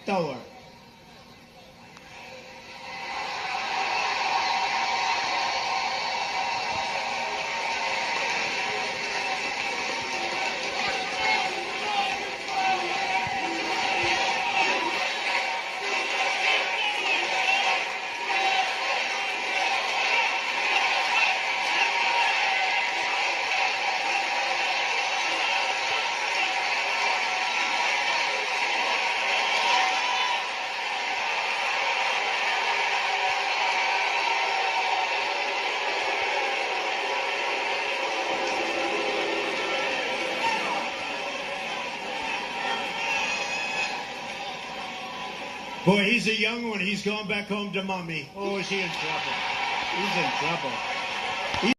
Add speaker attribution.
Speaker 1: Thor. Boy, he's a young one. He's going back home to mommy. Oh, is he in trouble? He's in trouble.